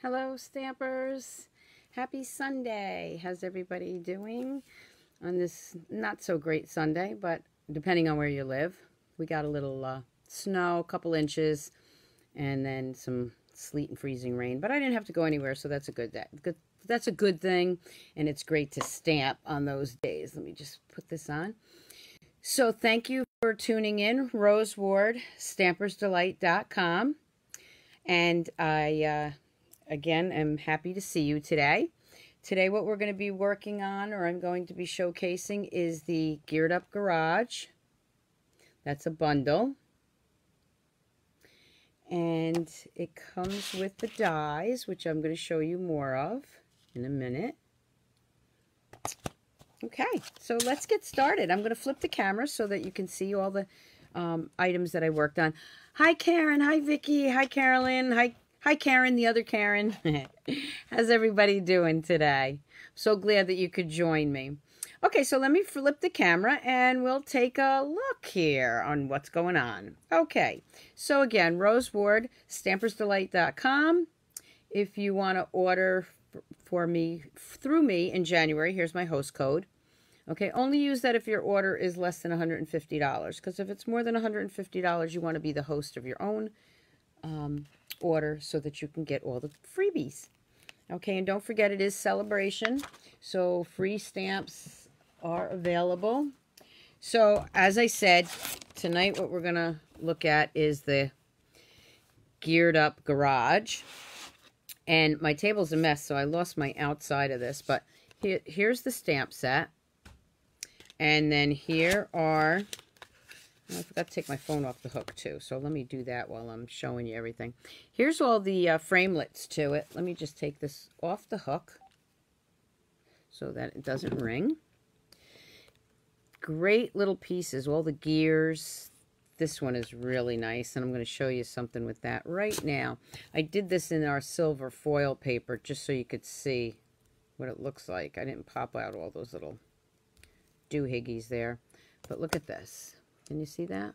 Hello, Stampers. Happy Sunday. How's everybody doing on this not so great Sunday, but depending on where you live. We got a little snow, a couple inches, and then some sleet and freezing rain. But I didn't have to go anywhere, so that's a good day. That's a good thing, and it's great to stamp on those days. Let me just put this on. So thank you for tuning in. Rose Ward, Stampersdelight.com. And I... again, I'm happy to see you today. Today what we're going to be working on, or I'm going to be showcasing, is the Geared Up Garage. That's a bundle. And it comes with the dies, which I'm going to show you more of in a minute. Okay, so let's get started. I'm going to flip the camera so that you can see all the items that I worked on. Hi, Karen. Hi, Vicki. Hi, Carolyn. Hi, Karen, the other Karen. How's everybody doing today? So glad that you could join me. Okay, so let me flip the camera and we'll take a look here on what's going on. Okay, so again, Rose Ward, Stampersdelight.com. If you want to order for me, through me in January, here's my host code. Okay, only use that if your order is less than $150, because if it's more than $150, you want to be the host of your own order so that you can get all the freebies. Okay, and don't forget it is celebration, so free stamps are available. So as I said, tonight what we're gonna look at is the Geared Up Garage. And my table's a mess, so I lost my outside of this, but here's the stamp set. And then here are, I forgot to take my phone off the hook too, so let me do that while I'm showing you everything. Here's all the framelits to it. Let me just take this off the hook so that it doesn't ring. Great little pieces, all the gears. This one is really nice, and I'm going to show you something with that right now. I did this in our silver foil paper just so you could see what it looks like. I didn't pop out all those little doohickeys there, but look at this. Can you see that?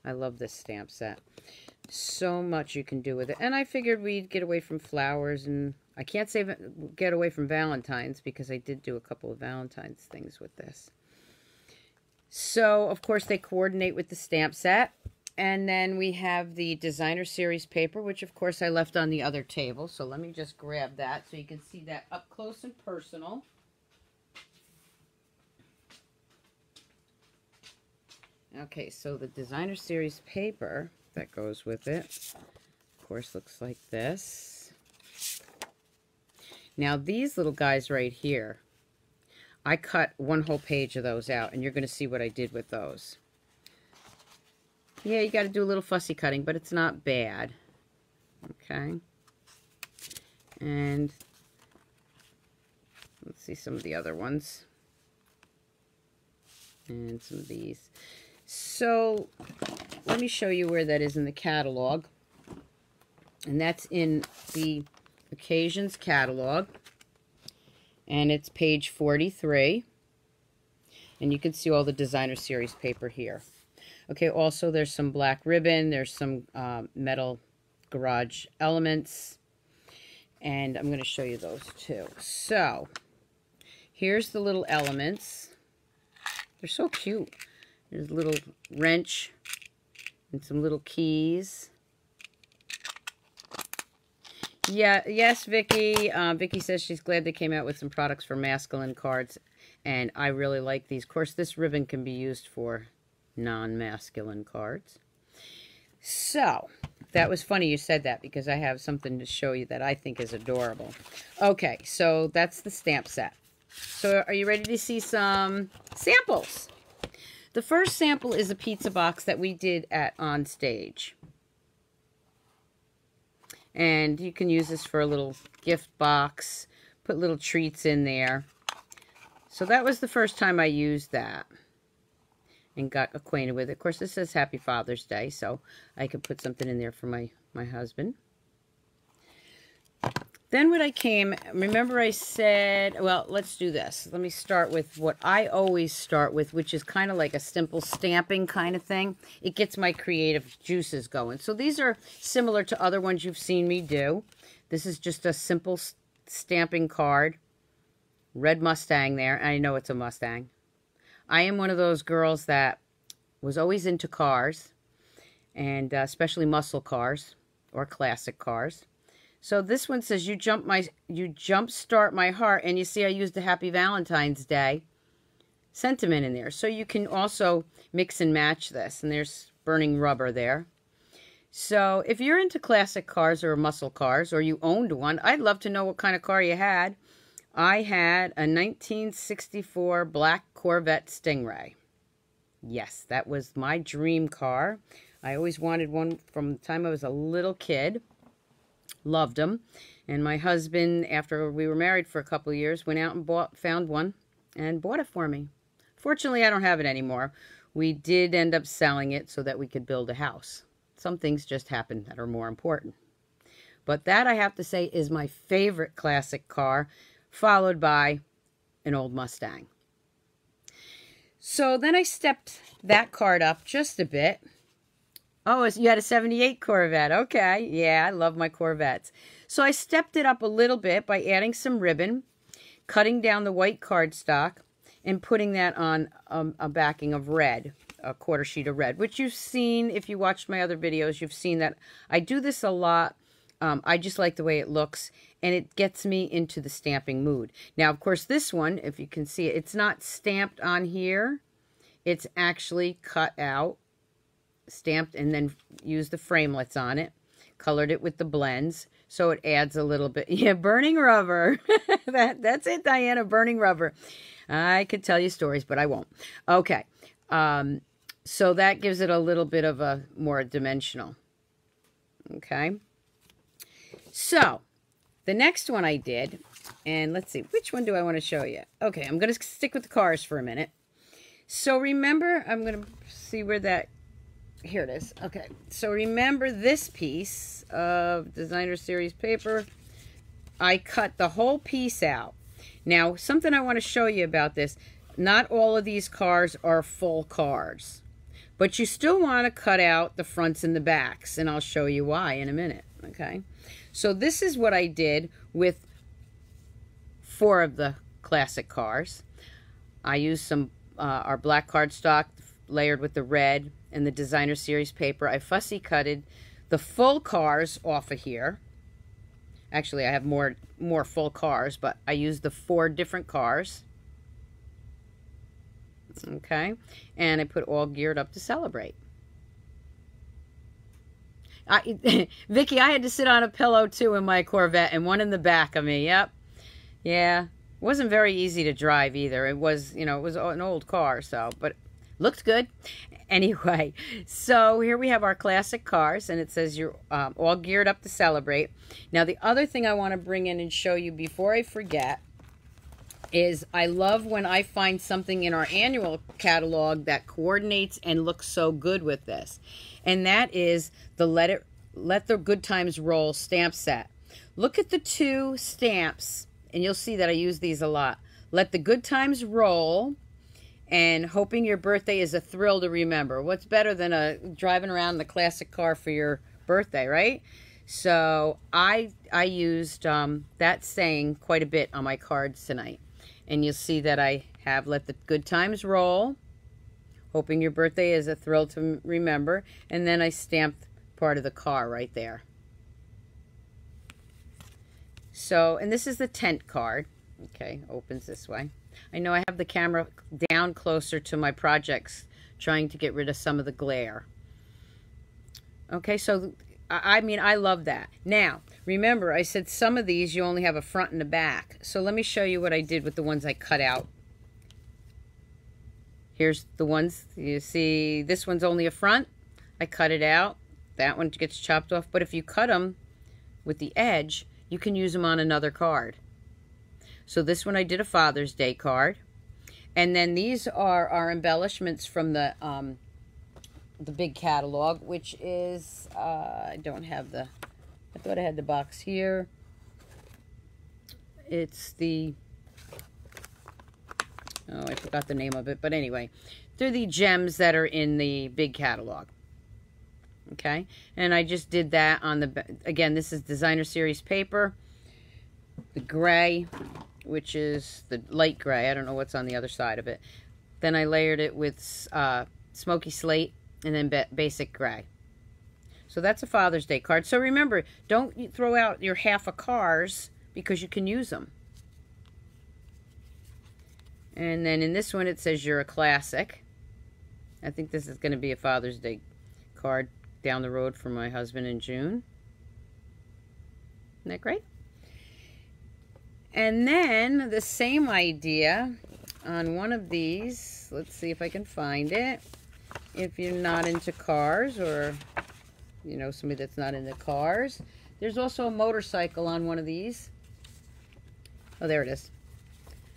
I love this stamp set. So much you can do with it. And I figured we'd get away from flowers, and I can't say get away from Valentine's because I did do a couple of Valentine's things with this. So, of course, they coordinate with the stamp set. And then we have the designer series paper, which, of course, I left on the other table. So let me just grab that so you can see that up close and personal. Okay, so the designer series paper that goes with it, of course, looks like this. Now, these little guys right here, I cut one whole page of those out, and you're going to see what I did with those. Yeah, you got to do a little fussy cutting, but it's not bad. Okay. And let's see some of the other ones. And some of these. So let me show you where that is in the catalog. And that's in the Occasions catalog. And it's page 43. And you can see all the designer series paper here. Okay, also there's some black ribbon. There's some metal garage elements. And I'm going to show you those too. So here's the little elements. They're so cute. There's a little wrench and some little keys. Yeah, yes, Vicki. Vicki says she's glad they came out with some products for masculine cards, and I really like these. Of course, this ribbon can be used for non-masculine cards. So, that was funny you said that because I have something to show you that I think is adorable. Okay, so that's the stamp set. So, are you ready to see some samples? The first sample is a pizza box that we did at On Stage. And you can use this for a little gift box, put little treats in there. So that was the first time I used that and got acquainted with it. Of course, this says Happy Father's Day, so I could put something in there for my husband. Then what I came, remember I said, well, let's do this. Let me start with what I always start with, which is kind of like a simple stamping kind of thing. It gets my creative juices going. So these are similar to other ones you've seen me do. This is just a simple stamping card. Red Mustang there. I know it's a Mustang. I am one of those girls that was always into cars, and especially muscle cars or classic cars. So this one says, you jump start my heart. And you see I used the Happy Valentine's Day sentiment in there. So you can also mix and match this. And there's burning rubber there. So if you're into classic cars or muscle cars, or you owned one, I'd love to know what kind of car you had. I had a 1964 black Corvette Stingray. Yes, that was my dream car. I always wanted one from the time I was a little kid. Loved them. And my husband, after we were married for a couple of years, went out and found one and bought it for me. Fortunately, I don't have it anymore. We did end up selling it so that we could build a house. Some things just happen that are more important. But that, I have to say, is my favorite classic car, followed by an old Mustang. So then I stepped that card up just a bit. Oh, you had a 78 Corvette. Okay. Yeah, I love my Corvettes. So I stepped it up a little bit by adding some ribbon, cutting down the white cardstock, and putting that on a backing of red, a quarter sheet of red, which you've seen. If you watched my other videos, you've seen that I do this a lot. I just like the way it looks, and it gets me into the stamping mood. Now, of course, this one, if you can see it, it's not stamped on here. It's actually cut out, stamped, and then used the framelits on it. Colored it with the blends, so it adds a little bit. Yeah, burning rubber. That's it, Diana, burning rubber. I could tell you stories, but I won't. Okay. So that gives it a little bit of a more dimensional. Okay. So, the next one I did, and let's see, which one do I want to show you? Okay, I'm going to stick with the cars for a minute. So remember, I'm going to see where that, here it is. Okay, so remember this piece of designer series paper. I cut the whole piece out. Now, something I want to show you about this, not all of these cars are full cars, but you still want to cut out the fronts and the backs, and I'll show you why in a minute, okay? So this is what I did with 4 of the classic cars. I used some our black cardstock layered with the red and the designer series paper. I fussy cutted the full cars off of here. Actually, I have more full cars, but I used the 4 different cars. Okay, and I put all geared up to celebrate. Vicky, I had to sit on a pillow too in my Corvette, and one in the back of me. Yep. Yeah. It wasn't very easy to drive either. It was, you know, it was an old car, so, but looked good. Anyway, so here we have our classic cars, and it says you're all geared up to celebrate. Now, the other thing I want to bring in and show you before I forget is I love when I find something in our annual catalog that coordinates and looks so good with this. And that is the Let the Good Times Roll stamp set. Look at the 2 stamps, and you'll see that I use these a lot. Let the Good Times Roll, and hoping your birthday is a thrill to remember. What's better than driving around in the classic car for your birthday, right? So I used that saying quite a bit on my cards tonight. And you'll see that I have Let the Good Times Roll, hoping your birthday is a thrill to remember. And then I stamped part of the car right there. So, and this is the tent card. Okay, opens this way. I know I have the camera down closer to my projects, trying to get rid of some of the glare. Okay, so, I mean, I love that. Now, remember, I said some of these you only have a front and a back. So let me show you what I did with the ones I cut out. Here's the ones, you see, this one's only a front. I cut it out. That one gets chopped off. But if you cut them with the edge, you can use them on another card. So this one I did a Father's Day card. And then these are our embellishments from the big catalog, which is, I don't have the, I thought I had the box here. It's the, oh, I forgot the name of it, but anyway, they're the gems that are in the big catalog. Okay, and I just did that on the, again, this is designer series paper, the gray, which is the light gray. I don't know what's on the other side of it. Then I layered it with smoky slate and then basic gray. So that's a Father's Day card. So remember, don't throw out your half of cars because you can use them. And then in this one, it says you're a classic. I think this is going to be a Father's Day card down the road for my husband in June. Isn't that great? And then the same idea on one of these. Let's see if I can find it. If you're not into cars, or you know somebody that's not into cars, there's also a motorcycle on one of these. Oh, there it is.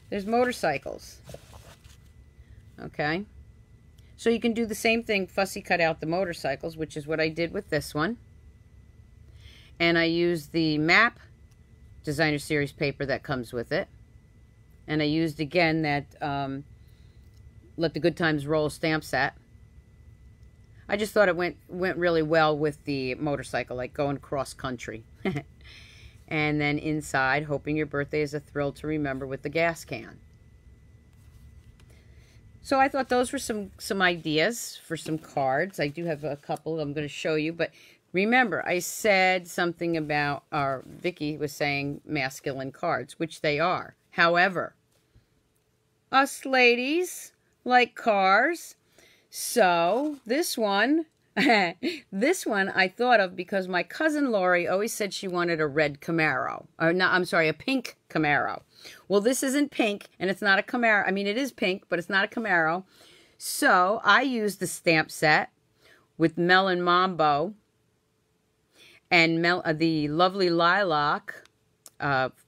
There's motorcycles. Okay. So you can do the same thing, fussy cut out the motorcycles, which is what I did with this one. And I used the map designer series paper that comes with it. And I used, again, that Let the Good Times Roll stamp set. I just thought it went really well with the motorcycle, like going cross country. And then inside, hoping your birthday is a thrill to remember, with the gas can. So I thought those were some ideas for some cards. I do have a couple I'm going to show you. But remember, I said something about, Vicky was saying masculine cards, which they are. However, us ladies like cars. So this one, this one I thought of because my cousin Lori always said she wanted a red Camaro. Or no, I'm sorry, a pink Camaro. Well, this isn't pink, and it's not a Camaro. I mean, it is pink, but it's not a Camaro. So I used the stamp set with Melon Mambo and the lovely lilac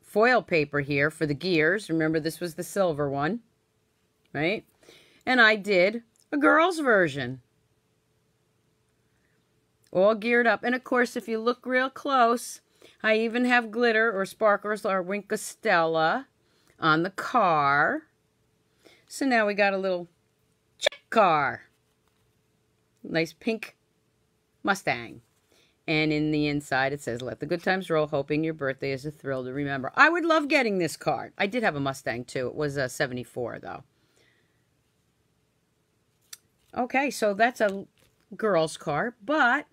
foil paper here for the gears. Remember, this was the silver one, right? And I did a girl's version. All geared up. And, of course, if you look real close, I even have glitter or sparklers or Winkostella on the car. So now we got a little check car. Nice pink Mustang. And in the inside it says, let the good times roll, hoping your birthday is a thrill to remember. I would love getting this card. I did have a Mustang too. It was a 74 though. Okay, so that's a girl's card. But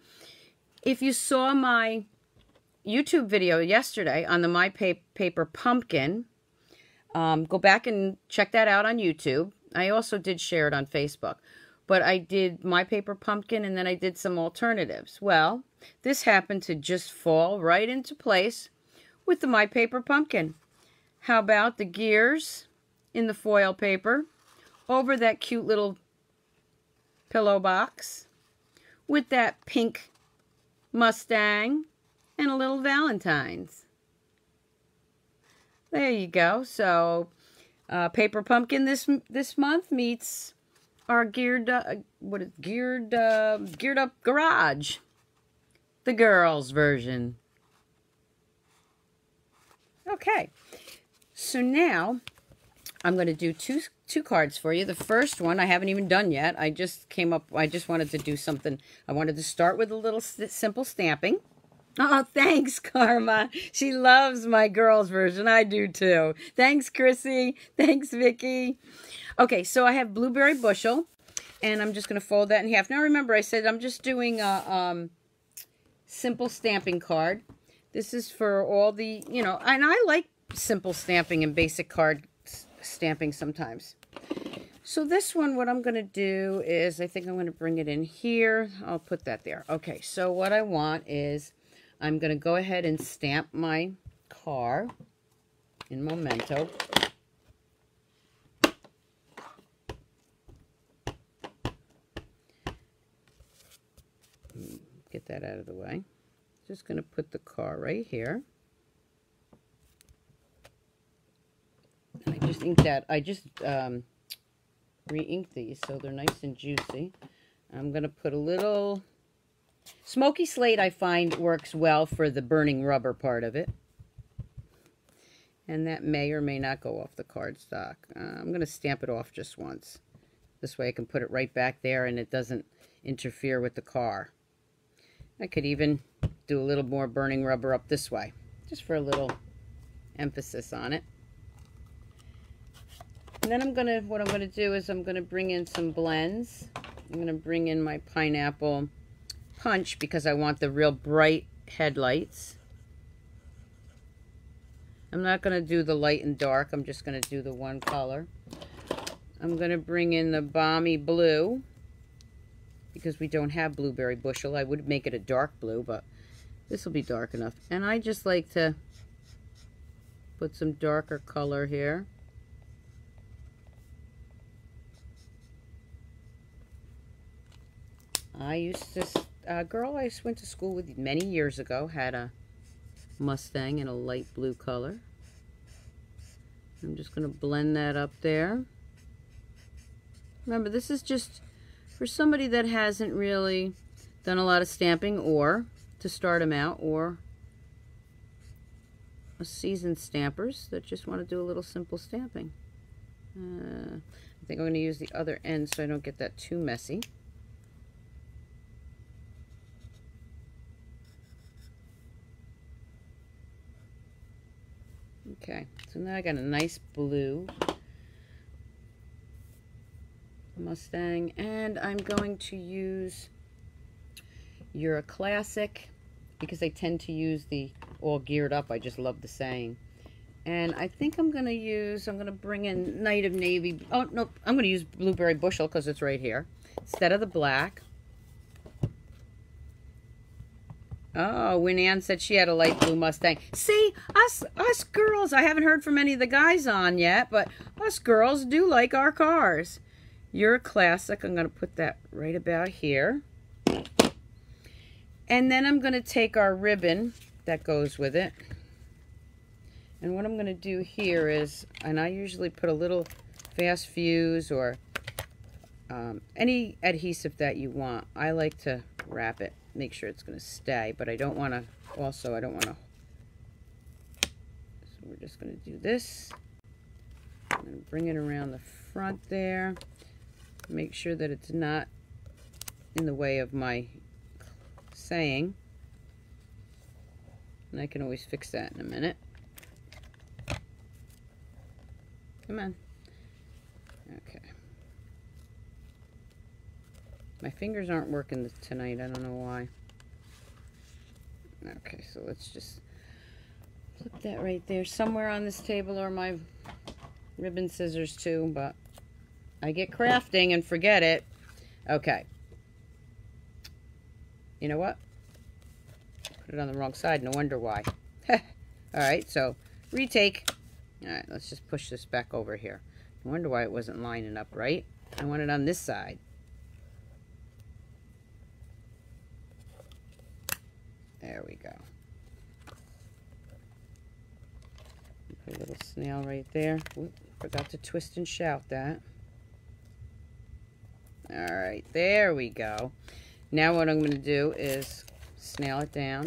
if you saw my YouTube video yesterday on the My Paper Pumpkin, go back and check that out on YouTube. I also did share it on Facebook. But I did My Paper Pumpkin, and then I did some alternatives. Well, this happened to just fall right into place with the My Paper Pumpkin. How about the gears in the foil paper over that cute little pillow box with that pink Mustang and a little Valentine's. There you go. So, Paper Pumpkin this month meets our geared up garage, the girls version. Okay, so now I'm going to do two cards for you. The first one I haven't even done yet. I just wanted to do something. I wanted to start with a little simple stamping. Oh, thanks, Karma. She loves my girls version. I do too. Thanks, Chrissy. Thanks, Vicky. Okay, so I have Blueberry Bushel, and I'm just going to fold that in half. Now, remember, I said I'm just doing a simple stamping card. This is for all the, you know, and I like simple stamping and basic card stamping sometimes. So this one, what I'm going to do is, I think I'm going to bring it in here. I'll put that there. Okay, so what I want is, I'm going to go ahead and stamp my car in Memento. Get that out of the way. Just going to put the car right here. And I just inked that. I just re-inked these so they're nice and juicy. I'm going to put a little smoky slate. I find works well for the burning rubber part of it. And that may or may not go off the cardstock. I'm going to stamp it off just once. This way I can put it right back there and it doesn't interfere with the car. I could even do a little more burning rubber up this way, just for a little emphasis on it. And then what I'm gonna do is I'm gonna bring in some blends. I'm gonna bring in my pineapple punch because I want the real bright headlights. I'm not gonna do the light and dark, I'm just gonna do the one color. I'm gonna bring in the balmy blue because we don't have blueberry bushel. I would make it a dark blue, but this will be dark enough. And I just like to put some darker color here. A girl I went to school with many years ago had a Mustang in a light blue color. I'm just going to blend that up there. Remember, this is just for somebody that hasn't really done a lot of stamping, or to start them out, or a seasoned stampers that just want to do a little simple stamping. I think I'm going to use the other end so I don't get that too messy. Okay, so now I got a nice blue Mustang, and I'm going to use You're a Classic because I tend to use the all geared up. I just love the saying. And I think I'm going to bring in Night of Navy. Oh, no, I'm going to use Blueberry Bushel because it's right here instead of the black. Oh, when Ann said she had a light blue Mustang. See, us girls, I haven't heard from any of the guys on yet, but us girls do like our cars. You're a Classic. I'm going to put that right about here. And then I'm going to take our ribbon that goes with it. And what I'm going to do here is, and I usually put a little fast fuse or any adhesive that you want. I like to wrap it, make sure it's going to stay, but I don't want to, so we're just going to do this. I'm going to bring it around the front there. Make sure that it's not in the way of my saying. And I can always fix that in a minute. Come on. Okay. My fingers aren't working tonight. I don't know why. Okay, so let's just put that right there. Somewhere on this table are my ribbon scissors too, but I get crafting and forget it. Okay. You know what? Put it on the wrong side. No wonder why. Alright, so retake. Alright, let's just push this back over here. No wonder why it wasn't lining up right. I want it on this side. There we go. Put a little snail right there. Oop, forgot to twist and shout that. Alright, there we go. Now what I'm going to do is snail it down.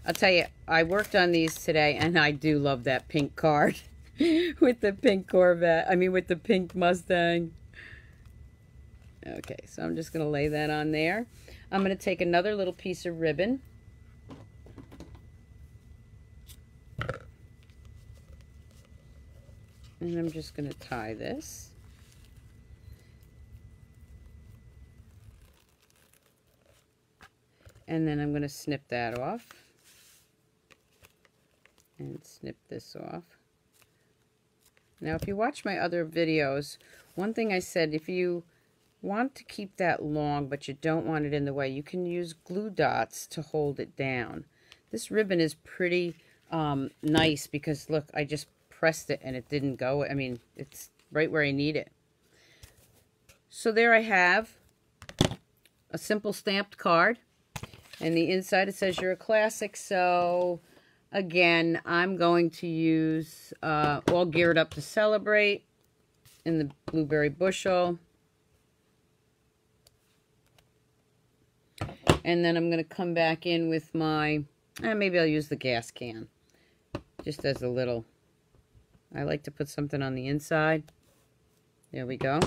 I'll tell you, I worked on these today, and I do love that pink card with the pink Corvette. I mean, with the pink Mustang. Okay, so I'm just going to lay that on there. I'm going to take another little piece of ribbon. And I'm just going to tie this. And then I'm going to snip that off. And snip this off. Now, if you watch my other videos, one thing I said, if you want to keep that long, but you don't want it in the way, you can use glue dots to hold it down. This ribbon is pretty nice because, look, I just pressed it and it didn't go. I mean, it's right where I need it. So there I have a simple stamped card. And the inside, it says You're a Classic. So, again, I'm going to use All Geared Up to Celebrate in the Blueberry Bushel. And then I'm going to come back in with my Maybe I'll use the gas can. Just as a little... I like to put something on the inside. There we go.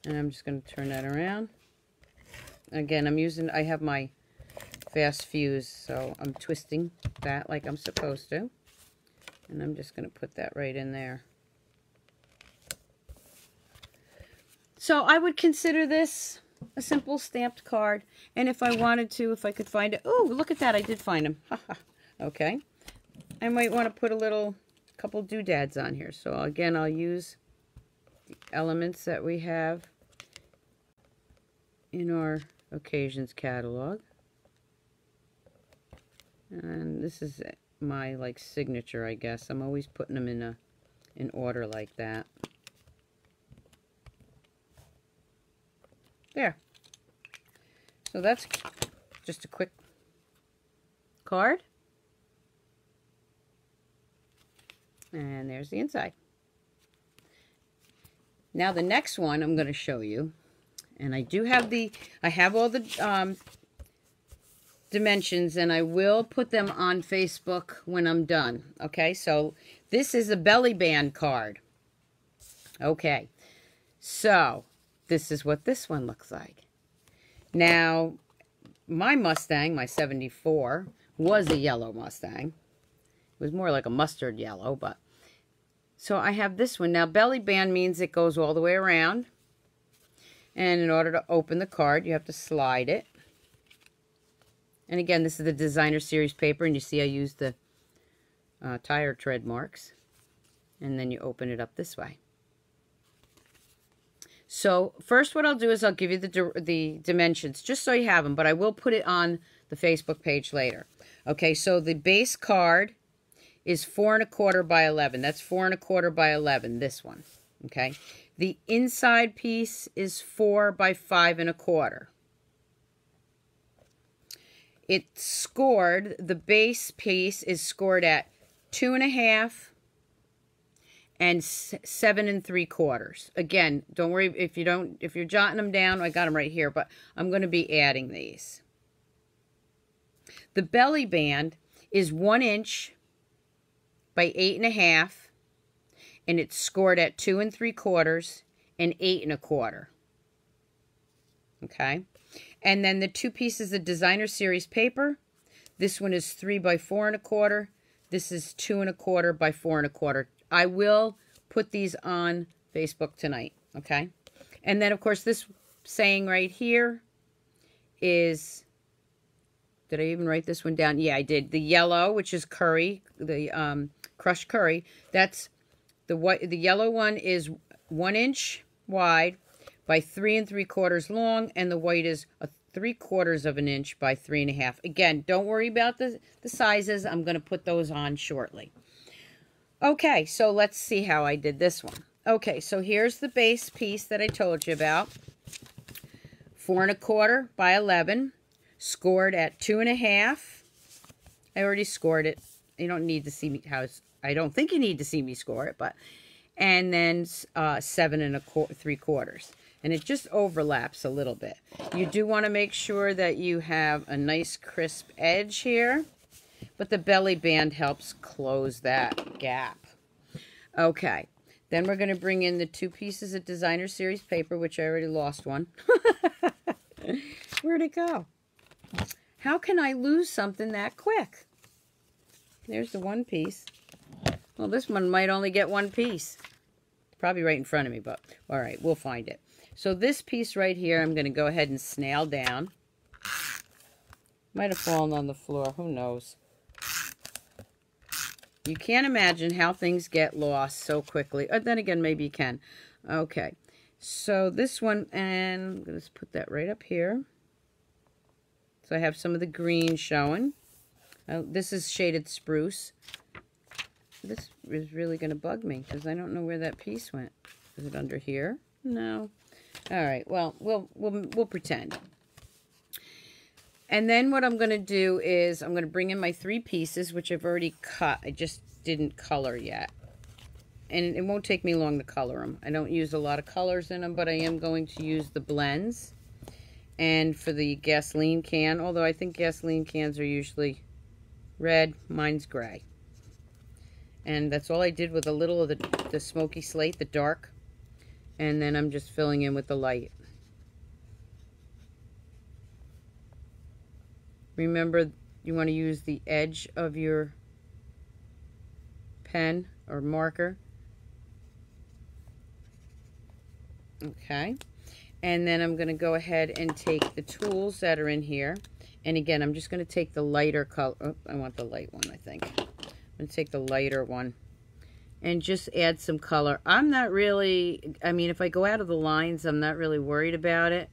And I'm just going to turn that around. Again, I have my fast fuse, so I'm twisting that like I'm supposed to. And I'm just going to put that right in there. So I would consider this a simple stamped card. And if I wanted to, if I could find it. Oh, look at that. I did find them. Okay. I might want to put a couple doodads on here. So again, I'll use the elements that we have in our occasions catalog. And this is my like signature, I guess. I'm always putting them in order like that. There. So that's just a quick card. And there's the inside. Now the next one I'm going to show you, and I have all the dimensions, and I will put them on Facebook when I'm done. Okay, so this is a belly band card. Okay, so this is what this one looks like. Now, my Mustang, my 74, was a yellow Mustang. It was more like a mustard yellow, but... So I have this one. Now, belly band means it goes all the way around. And in order to open the card, you have to slide it. And again, this is the designer series paper, and you see I used the tire tread marks. And then you open it up this way. So first what I'll do is I'll give you the dimensions, just so you have them, but I will put it on the Facebook page later. Okay, so the base card is 4 1/4 by 11. That's 4 1/4 by 11, this one. Okay, the inside piece is 4 by 5 1/4. It's scored, the base piece is scored at 2 1/2 and 7 3/4. Again, don't worry if you're jotting them down. I got them right here, but I'm going to be adding these. The belly band is 1 inch by 8 1/2, and it's scored at 2 3/4 and 8 1/4. Okay, and then the two pieces of designer series paper. This one is 3 by 4 1/4. This is 2 1/4 by 4 1/4. I will put these on Facebook tonight, okay? And then, of course, this saying right here is, did I even write this one down? Yeah, I did. The yellow, which is curry, the crushed curry, that's the white. The yellow one is 1 inch wide by 3 3/4 long, and the white is 3/4 of an inch by 3 1/2. Again, don't worry about the sizes. I'm going to put those on shortly. Okay, so let's see how I did this one. Okay, so here's the base piece that I told you about. 4 1/4 by 11, scored at 2 1/2. I already scored it. You don't need to see me I don't think you need to see me score it, but and then 7 3/4. And it just overlaps a little bit. You do want to make sure that you have a nice crisp edge here. But the belly band helps close that gap. Okay. Then we're going to bring in the two pieces of designer series paper, which I already lost one. Where'd it go? How can I lose something that quick? There's the one piece. Well, this one might only get one piece. Probably right in front of me, but all right, we'll find it. So this piece right here, I'm going to go ahead and snail down. Might have fallen on the floor. Who knows? You can't imagine how things get lost so quickly. Or then again, maybe you can. Okay. So this one, and I'm going to put that right up here. So I have some of the green showing. This is Shaded Spruce. This is really going to bug me because I don't know where that piece went. Is it under here? No. All right. Well, we'll pretend. And then what I'm going to do is I'm going to bring in my 3 pieces, which I've already cut. I just didn't color yet. And it won't take me long to color them. I don't use a lot of colors in them, but I am going to use the blends. And for the gasoline can, although I think gasoline cans are usually red, mine's gray. And that's all I did with a little of the smoky slate, the dark. And then I'm just filling in with the light. Remember, you want to use the edge of your pen or marker. Okay. And then I'm going to go ahead and take the tools that are in here. And again, I'm just going to take the lighter color. Oh, I want the light one, I think. I'm going to take the lighter one and just add some color. I'm not really, I mean, if I go out of the lines, I'm not really worried about it.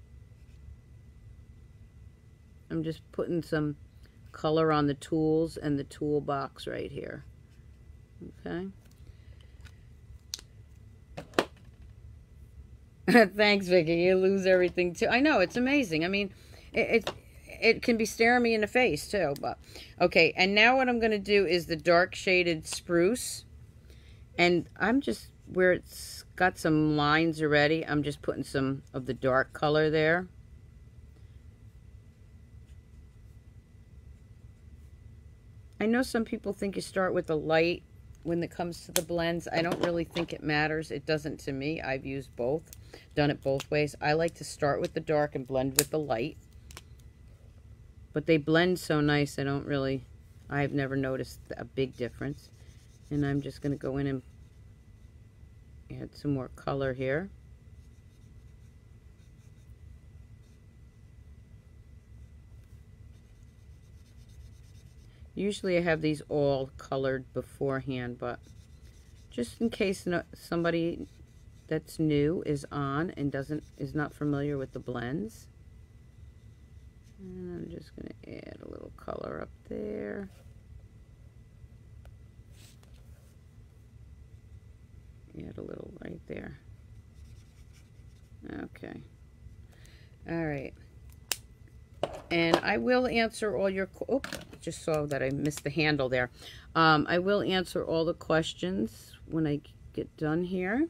I'm just putting some color on the tools and the toolbox right here. Okay. Thanks, Vicky. You lose everything too. I know, it's amazing. I mean, it can be staring me in the face too. But okay, and now what I'm going to do is the dark shaded spruce. And I'm just, where it's got some lines already, I'm just putting some of the dark color there. I know some people think you start with the light when it comes to the blends. I don't really think it matters. It doesn't to me. I've used both, done it both ways. I like to start with the dark and blend with the light. But they blend so nice, I've never noticed a big difference. And I'm just going to go in and add some more color here. Usually I have these all colored beforehand, but just in case somebody that's new is on and is not familiar with the blends. And I'm just going to add a little color up there. Add a little right there. Okay. All right. And I will answer all your... Oh, just saw that I missed the handle there. I will answer all the questions when I get done here.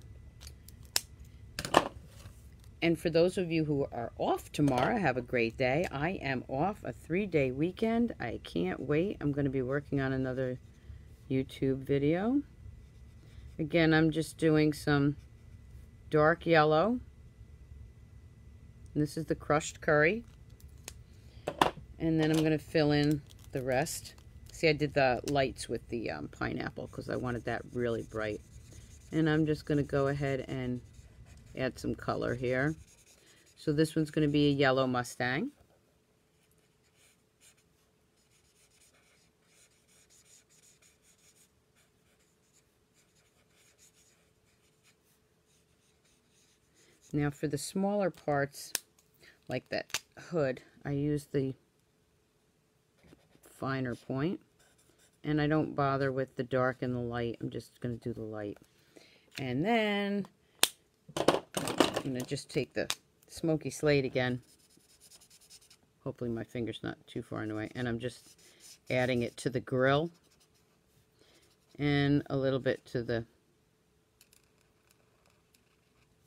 And for those of you who are off tomorrow, have a great day. I am off a 3-day weekend. I can't wait. I'm going to be working on another YouTube video. Again, I'm just doing some dark yellow. And this is the crushed curry. And then I'm going to fill in the rest. See, I did the lights with the pineapple because I wanted that really bright. And I'm just going to go ahead and add some color here. So this one's going to be a yellow Mustang. Now for the smaller parts, like that hood, I use the finer point, and I don't bother with the dark and the light. I'm just going to do the light. And then I'm going to just take the smoky slate again. Hopefully my finger's not too far in the way. And I'm just adding it to the grill and a little bit to the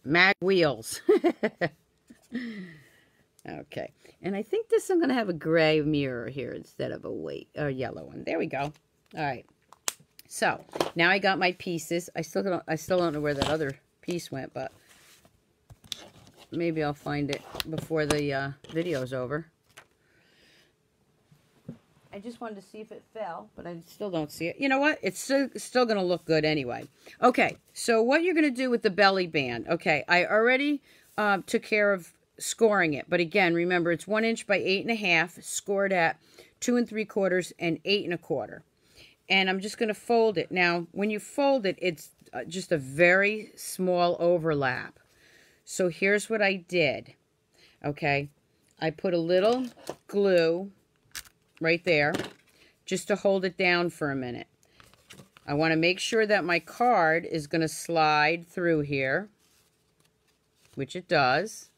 mag wheels. Okay, and I think this I'm going to have a gray mirror here instead of a yellow one. There we go. All right. So now I got my pieces. I still don't know where that other piece went, but maybe I'll find it before the video's over. I just wanted to see if it fell, but I still don't see it. You know what? It's still going to look good anyway. Okay, so what you're going to do with the belly band. Okay, I already took care of scoring it, but again, remember it's 1 inch by 8.5, scored at 2 3/4 and 8 1/4. And I'm just going to fold it. Now, when you fold it, it's just a very small overlap. So here's what I did. Okay, I put a little glue right there just to hold it down for a minute. I want to make sure that my card is going to slide through here, which it does.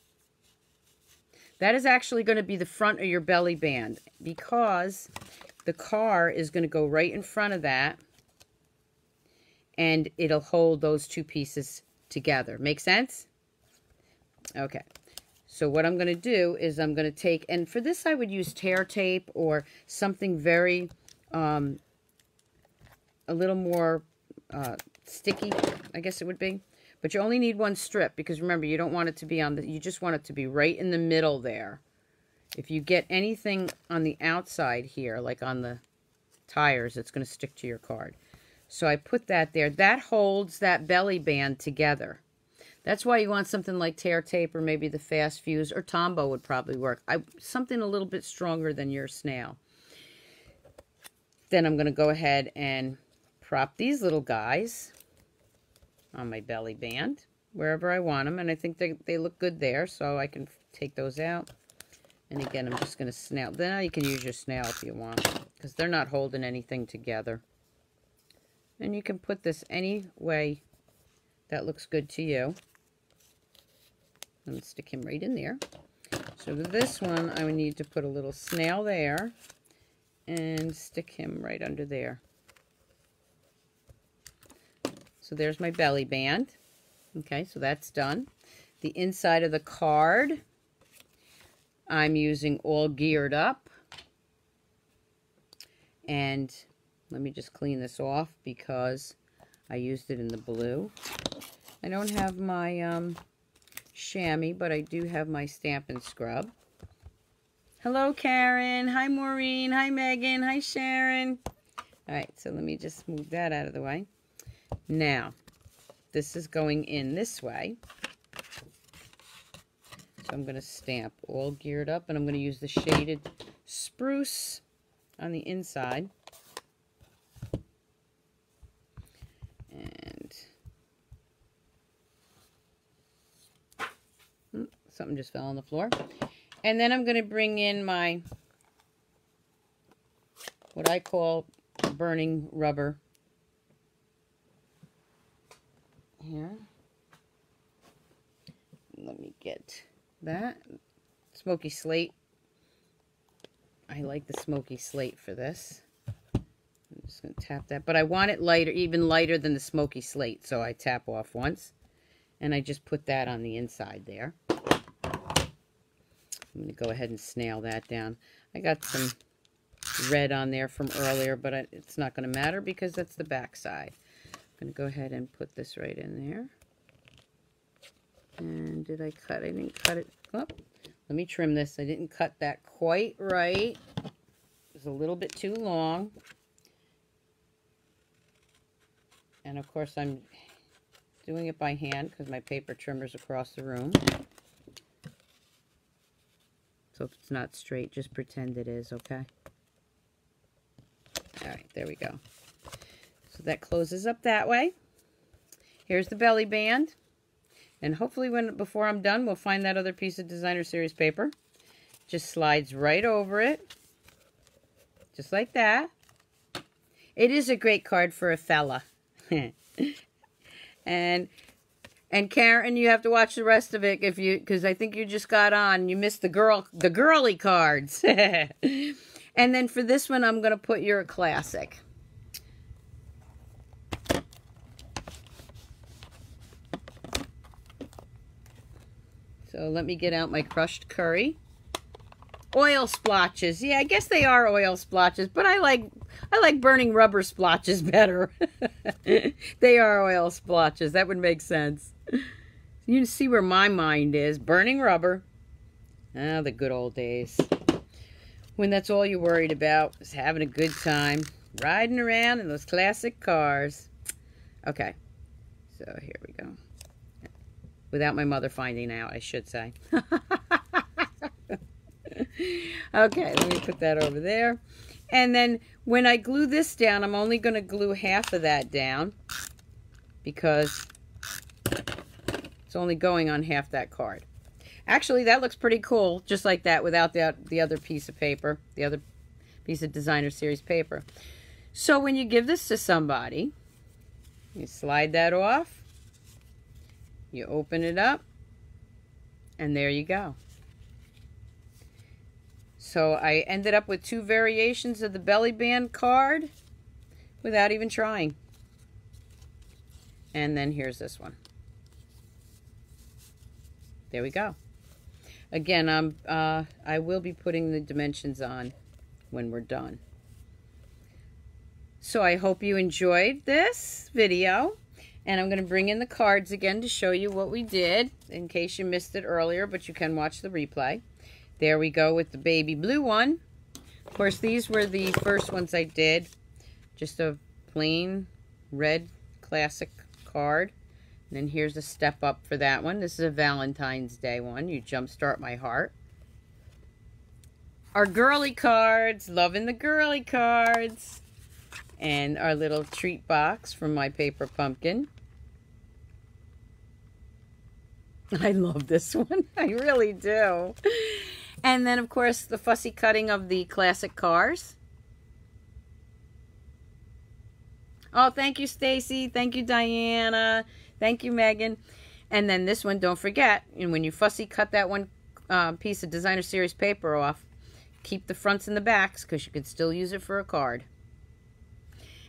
That is actually going to be the front of your belly band because the car is going to go right in front of that and it'll hold those two pieces together. Make sense? Okay. So what I'm going to do is I'm going to take, and for this I would use tear tape or something very a little more sticky, I guess it would be. But you only need one strip because remember, you don't want it to be on the, you just want it to be right in the middle there. If you get anything on the outside here, like on the tires, it's going to stick to your card. So I put that there. That holds that belly band together. That's why you want something like tear tape or maybe the fast fuse or Tombow would probably work. Something a little bit stronger than your snail. Then I'm going to go ahead and prop these little guys on my belly band wherever I want them. And I think they look good there, so I can take those out. And again, I'm just going to snail. Then now you can use your snail if you want, because they're not holding anything together. And you can put this any way that looks good to you. I'm going to stick him right in there. So with this one, I would need to put a little snail there and stick him right under there. So there's my belly band. Okay, so that's done. The inside of the card, I'm using All Geared Up. And let me just clean this off because I used it in the blue. I don't have my chamois, but I do have my Stampin' Scrub. Hello, Karen. Hi, Maureen. Hi, Megan. Hi, Sharon. All right, so let me just move that out of the way. Now, this is going in this way. So I'm going to stamp All Geared Up, and I'm going to use the Shaded Spruce on the inside. And something just fell on the floor. And then I'm going to bring in my, what I call burning rubber. Here. Let me get that. Smoky slate. I like the smoky slate for this. I'm just going to tap that. But I want it lighter, even lighter than the smoky slate. So I tap off once. And I just put that on the inside there. I'm going to go ahead and snail that down. I got some red on there from earlier, but it's not going to matter because that's the back side. I'm going to go ahead and put this right in there. And did I cut? I didn't cut it. Oh, let me trim this. I didn't cut that quite right. It was a little bit too long. And of course I'm doing it by hand because my paper trimmer's across the room. So if it's not straight, just pretend it is, okay? All right, there we go. So that closes up that way. Here's the belly band. And hopefully before I'm done, we'll find that other piece of Designer Series paper. Just slides right over it. Just like that. It is a great card for a fella. And Karen, you have to watch the rest of it because I think you just got on. You missed the girly cards. And then for this one, I'm going to put your classic. So let me get out my crushed curry. Oil splotches. Yeah, I guess they are oil splotches, but I like burning rubber splotches better. They are oil splotches. That would make sense. You see where my mind is. Burning rubber. Ah, the good old days. When that's all you worried about is having a good time. Riding around in those classic cars. Okay. So here we go. Without my mother finding out, I should say. Okay, let me put that over there. And then when I glue this down, I'm only going to glue half of that down because it's only going on half that card. Actually, that looks pretty cool, just like that, without the other piece of paper, the other piece of Designer Series paper. So when you give this to somebody, you slide that off. You open it up, and there you go. So I ended up with 2 variations of the belly band card without even trying. And then here's this one. There we go. Again, I will be putting the dimensions on when we're done. So I hope you enjoyed this video. And I'm going to bring in the cards again to show you what we did, in case you missed it earlier, but you can watch the replay. There we go with the baby blue one. Of course, these were the first ones I did. Just a plain red classic card. And then here's a step up for that one. This is a Valentine's Day one. You jumpstart my heart. Our girly cards. Loving the girly cards. And our little treat box from my paper pumpkin. I love this one. I really do. And then, of course, the fussy cutting of the classic cars. Oh, thank you, Stacy. Thank you, Diana. Thank you, Megan. And then this one, don't forget, and when you fussy cut that one piece of designer series paper off, keep the fronts and the backs because you can still use it for a card.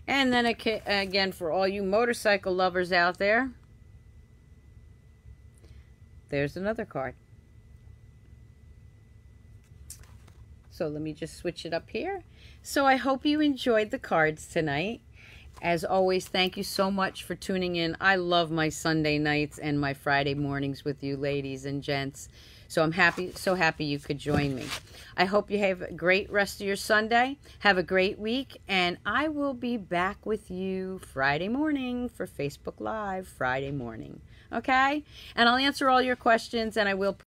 And then again, for all you motorcycle lovers out there, there's another card. So let me just switch it up here. So I hope you enjoyed the cards tonight. As always, thank you so much for tuning in. I love my Sunday nights and my Friday mornings with you ladies and gents. So I'm so happy you could join me. I hope you have a great rest of your Sunday. Have a great week. And I will be back with you Friday morning for Facebook Live Friday morning. Okay? And I'll answer all your questions, and I will